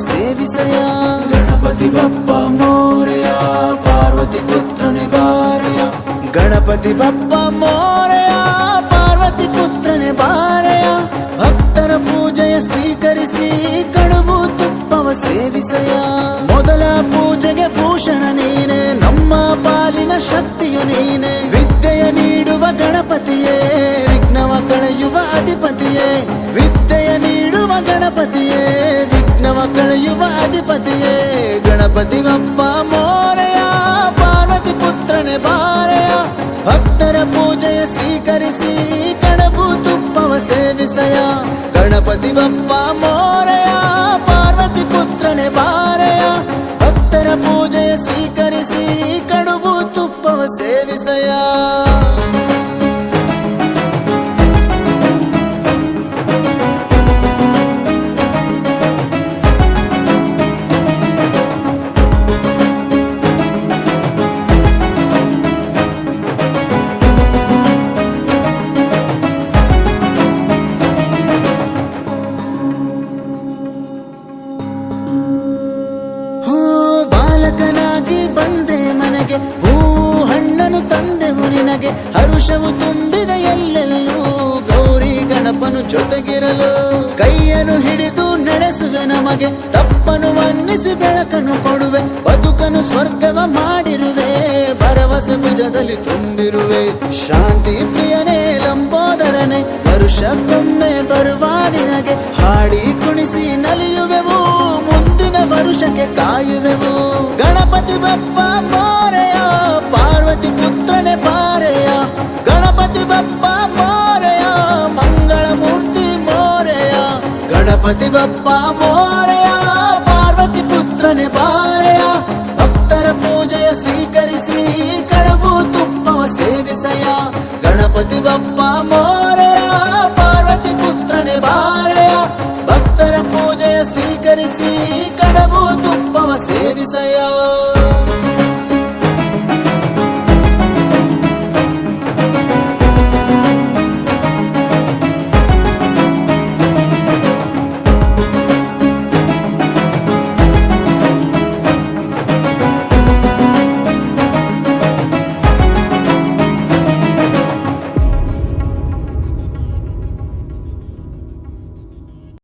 ಸೇವಿಸಯ. ಗಣಪತಿ ಬಪ್ಪ ಮೋರೆಯ ಪಾರ್ವತಿ ಪುತ್ರನೆ ಬಾರೆಯ. ಗಣಪತಿ ಬಪ್ಪ ಮೋರೆಯ ಪಾರ್ವತಿ ಪುತ್ರನೆ ಬಾರೆಯ. ಭಕ್ತರ ಪೂಜೆಯ ಸ್ವೀಕರಿಸಿ ಕಡುಬು ತುಪ್ಪವ ಸೇವಿಸಯ. ಮೊದಲ ಪೂಜೆಗೆ ಭೂಷಣ ನೀನೆ, ನಮ್ಮ ಪಾಲಿನ ಶಕ್ತಿಯು ನೀನೆ. ವಿದ್ಯೆಯ ನೀಡುವ ಗಣಪತಿಯೇ, ವಿಘ್ನವ ಕಳೆಯುವ ಅಧಿಪತಿಯೇ. ವಿದ್ಯೆಯ ನೀಡುವ ಗಣಪತಿಯೇ, ವಿಘ್ನವ ಕಳೆಯುವ ಅಧಿಪತಿಯೇ. ಗಣಪತಿ ಬಪ್ಪ ಮೋರೆಯ ಪಾರ್ವತಿ ಪುತ್ರನೆ ಬಾರೆಯ. ಭಕ್ತರ ಪೂಜೆಯ ಸ್ವೀಕರಿಸಿ ಕಡುಬು ತುಪ್ಪವ ಸೇವಿಸಯ. ಗಣಪತಿ ಬಪ್ಪ ಮೋರೆಯ ಪಾರ್ವತಿ ಪುತ್ರನೆ ಬಾರೆಯ. ಭಕ್ತರ ಪೂಜೆಯ ಸ್ವೀಕರಿಸಿ ಕಡುಬು ತುಪ್ಪವ ಸೇವಿಸಯ. ಬಾಲಕನಾಗಿ ಬಂದೆ ಮನೆಗೆ, ಹೂವು ಹಣ್ಣನು ತಂದೆವು ನಿನಗೆ. ಹರುಷವು ತುಂಬಿದ ಎಲ್ಲೆಲ್ಲೂ ಗೌರಿ ಗಣಪನು ಜೊತೆಗಿರಲು. ಕೈಯನ್ನು ಹಿಡಿದು ನಡೆಸುವೆ ನಮಗೆ, ತಪ್ಪನು ಮನ್ನಿಸಿ ಬೆಳಕನ್ನು ಕೊಡುವೆ. ಬದುಕನು ಸ್ವರ್ಗವ ಮಾಡಿರುವೆ, ಭರವಸೆ ಭುಜದಲ್ಲಿ ತುಂಬಿರುವೆ. ಶಾಂತಿ ಪ್ರಿಯನೇ ಲಂಬೋದರನೆ, ವರುಷಕ್ಕೊಮ್ಮೆ ಬರುವ ನಿನಗೆ. ಹಾಡಿ ಕುಣಿಸಿ ನಲಿಯುವೆವು, ಮುಂದಿನ ವರುಷಕ್ಕೆ ಕಾಯುವೆವು. ಗಣಪತಿ ಬಪ್ಪ ಮೋರೆಯ ಪಾರ್ವತಿ ಪುತ್ರನೆ ಬಾರೆಯ. ಗಣಪತಿ ಬಪ್ಪ ಮೋರೆಯ ಮಂಗಳ ಮೂರ್ತಿ ಮೋರೆಯ. ಗಣಪತಿ ಬಪ್ಪ ಮೋರೆಯ ಪಾರ್ವತಿ ಪುತ್ರನೆ ಬಾರೆಯ. ಭಕ್ತರ ಪೂಜೆಯ ಸ್ವೀಕರಿಸಿ ಕಡುಬು ತುಪ್ಪವ ಸೇವಿಸಯ. ಗಣಪತಿ ಬಪ್ಪ ಮೋರೆಯ ಪಾರ್ವತಿ ಪುತ್ರನೆ ಬಾರೆಯ. ಭಕ್ತರ ಪೂಜೆಯ ಸ್ವೀಕರಿಸಿ